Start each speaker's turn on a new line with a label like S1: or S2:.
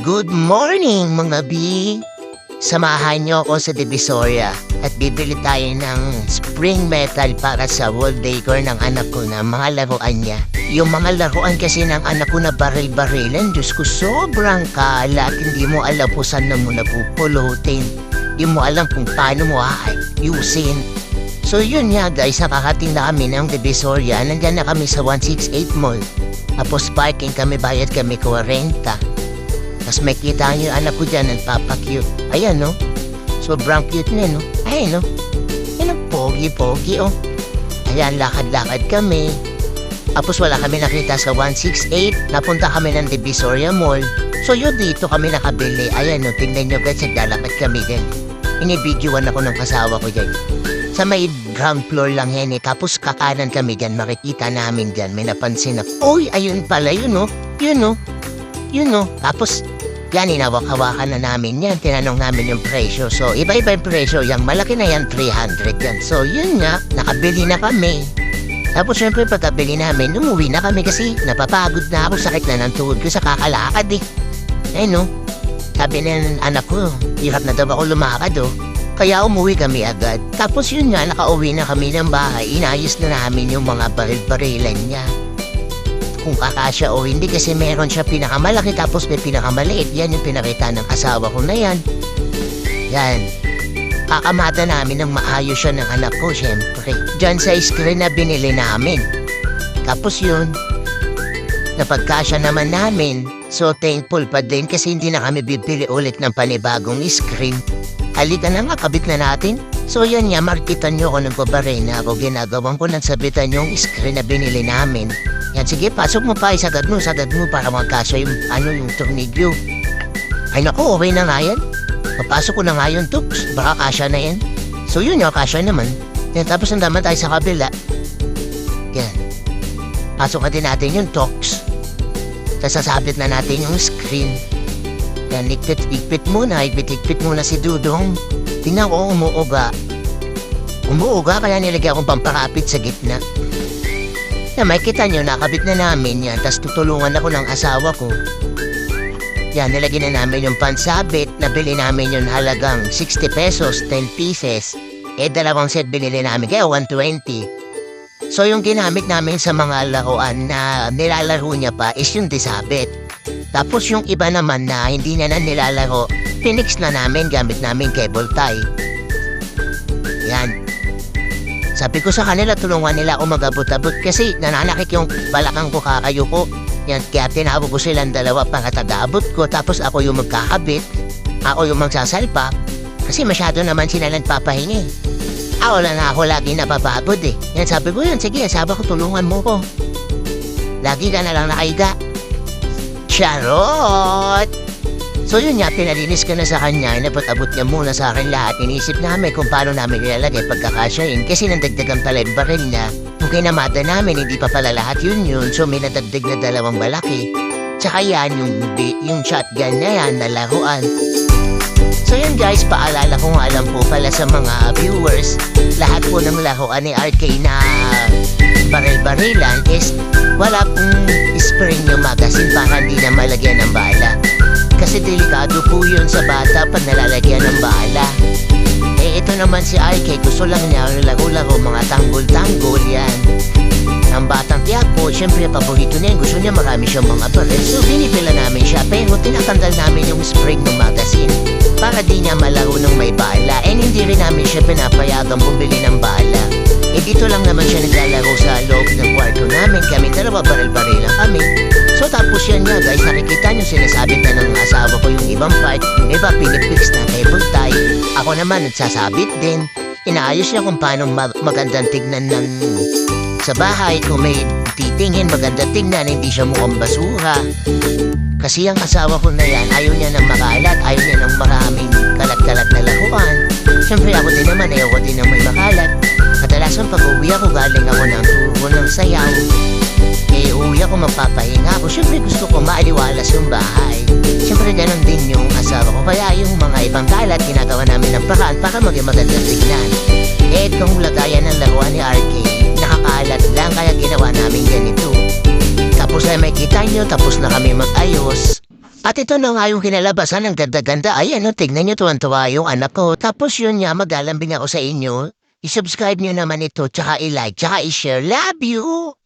S1: Good morning mga B! Samahan niyo ako sa Divisoria at bibili tayo ng spring metal para sa wall decor ng anak ko na mga laruan niya. Yung mga laruan kasi ng anak ko na baril-barilan, Diyos ko, sobrang kalat. Hindi mo alam kung saan na mo napupulutin. Hindi mo alam kung paano mo ayusin. So yun nga guys, nakakating na kami ng Divisoria. Nandyan na kami sa 168 Mall. Tapos parking kami, bayad kami 40. Tapos may kita niyo anak ko dyan, nagpapakyut. Ayan, no? Sobrang cute niya, no? Ayan, no? Yan ang pogi-pogi, oh. Ayan, lakad-lakad kami. Tapos wala kami nakita sa 168. Napunta kami ng Divisoria Mall. So yun, dito kami nakabili. Ayan, no? Tingnan nyo guys, naglalakad kami din. Inibidyoan ako ng kasawa ko dyan. Sa may ground floor lang yan, eh. Tapos kakanan kami dyan, makikita namin dyan. May napansin na, uy, ayun pala, yun, no? Yun, no? Yun, no? Tapos, yan, inawak-hawakan na namin yan. Tinanong namin yung presyo. So, iba-iba yung presyo. Yung malaki na yan, 300 yan. So, yun nga, nakabili na kami. Tapos, syempre, pagkabili namin, umuwi na kami kasi napapagod na ako. Sakit na ng tuhod ko sa kakalakad, eh. Eh, no? Sabi ng anak ko, hirap na daw ako lumakad, oh. Kaya umuwi kami agad. Tapos, yun nga, nakauwi na kami ng bahay. Inayos na namin yung mga baril-barilan niya. Kung kakasya o hindi kasi meron siya pinakamalaki tapos may pinakamaliit. Yan yung pinakita ng asawa ko na yan. Yan. Kakamata namin ng maayos siya ng anak ko, syempre. Diyan sa screen na binili namin. Tapos yun, napagkasya naman namin. So thankful pa din kasi hindi na kami bibili ulit ng panibagong screen. Halika na nga, kabit na natin. So yan nga, markitan nyo ko ng babaray na ako. Ginagawan ko ng sabitan yung screen na binili namin. Yan, sige, pasok mo pa, sagad mo para magkasya yung, yung tornilyo. Ay naku, okay na nga yan. Papasok ko na nga yun, Tux. Baka kasya na yan. So yun yung kasya naman. Yan, tapos nandaman tayo sa kabila. Yan. Pasok natin yung Tux. Sasabit na natin yung screen. Yan, higpit muna si Dudong. Tingnan ko, umuuga. Umuuga, kaya nilagyan akong pampakapit sa gitna. Yan, may kita nyo, nakabit na namin yan. Tapos tutulungan ako ng asawa ko. Yan, nilagyan na namin yung pansabit. Nabili namin yung halagang 60 pesos, 10 pieces. Dalawang set binili namin, kaya 120. So yung ginamit namin sa mga laruan na nilalaro niya pa is yung disabit. Tapos yung iba naman na hindi niya na nilalaro, pinix na namin, gamit namin cable tie. Yan. Sabi ko sa kanila, tulungan nila ako mag-abot-abot kasi nananakit yung balakang ko, kakayuko. Yan, kaya tinawag ko silang dalawa para taga-abot ko. Tapos ako yung magkakabit, ako yung magsasalpa. Kasi masyado naman sila nagpapahingi. Ako lagi napapagod, eh. Yan, sabi ko yun, sige, sabi ko, tulungan mo ko. Lagi ka na lang nakaiga. Charot! So yun nga, pinalinis ko na sa kanya, napag-abot niya muna sa akin lahat. Inisip namin kung paano namin ilalagay pagkakasyain kasi nandagdagan pala yung baril na. Kung kinamada namin, hindi pa pala lahat yun. So may nadagdag na dalawang malaki. Tsaka yan, yung shotgun na yan, na laruan. So yun guys, paalala ko nga alam po pala sa mga viewers, lahat po ng laruan ni RK na baril-barilan is wala pong spring yung magazine para hindi na malagyan ng bala. Kasi delikado po yun sa bata pag nalalagyan ng bala. Ito naman si RK, gusto lang niya laro-laro, mga tanggol-tanggol yan. Ang batang tiyak po, syempre paborito niya, gusto niya marami siyang mga baril. So binibila namin siya, pero tinatanggal namin yung spring ng magazine para di niya malaro ng may bala. And hindi rin namin siya pinapayagang bumili ng bala. Dito lang naman siya naglalaro sa loob ng kwarto namin. Kami dalawa, baril-baril lang kami. So tapos yan nga guys, nakikita nyo sinasabit na ng asawa ko yung ibang part. Yung iba pinipix na cable tie. Ako naman nagsasabit din. Inaayos niya kung paano magandang tignan ng sa bahay. Kung may titingin, magandang tignan, hindi siya mukhang basura. Kasi ang asawa ko na yan, ayaw niya ng makalat, ayaw niya ng maraming kalat-kalat na laruan. Siyempre ako din naman, ayaw ko din ng may makalat. Kadalasan pag uwi ako, galing ako ng turo ng sayaw. Uwi ako, magpapahinga ako. Siyempre gusto ko maaliwalas yung bahay. Siyempre ganon din yung asawa ko. Kaya yung mga ibang kalat, ginagawa namin ng paraan para maging magandang tignan. Itong lagayan ng laruan ni RK, nakakalat lang kaya ginawa namin ganito. Tapos ay may kita nyo, tapos na kami mag-ayos. At ito na nga yung kinalabasan ng ganda-ganda. Ayan, no, tignan nyo tuwan-tuwa yung anak ko. Tapos yun nga, maglalambing ako sa inyo. I-subscribe nyo naman ito, tsaka i-like, tsaka i-share. Love you!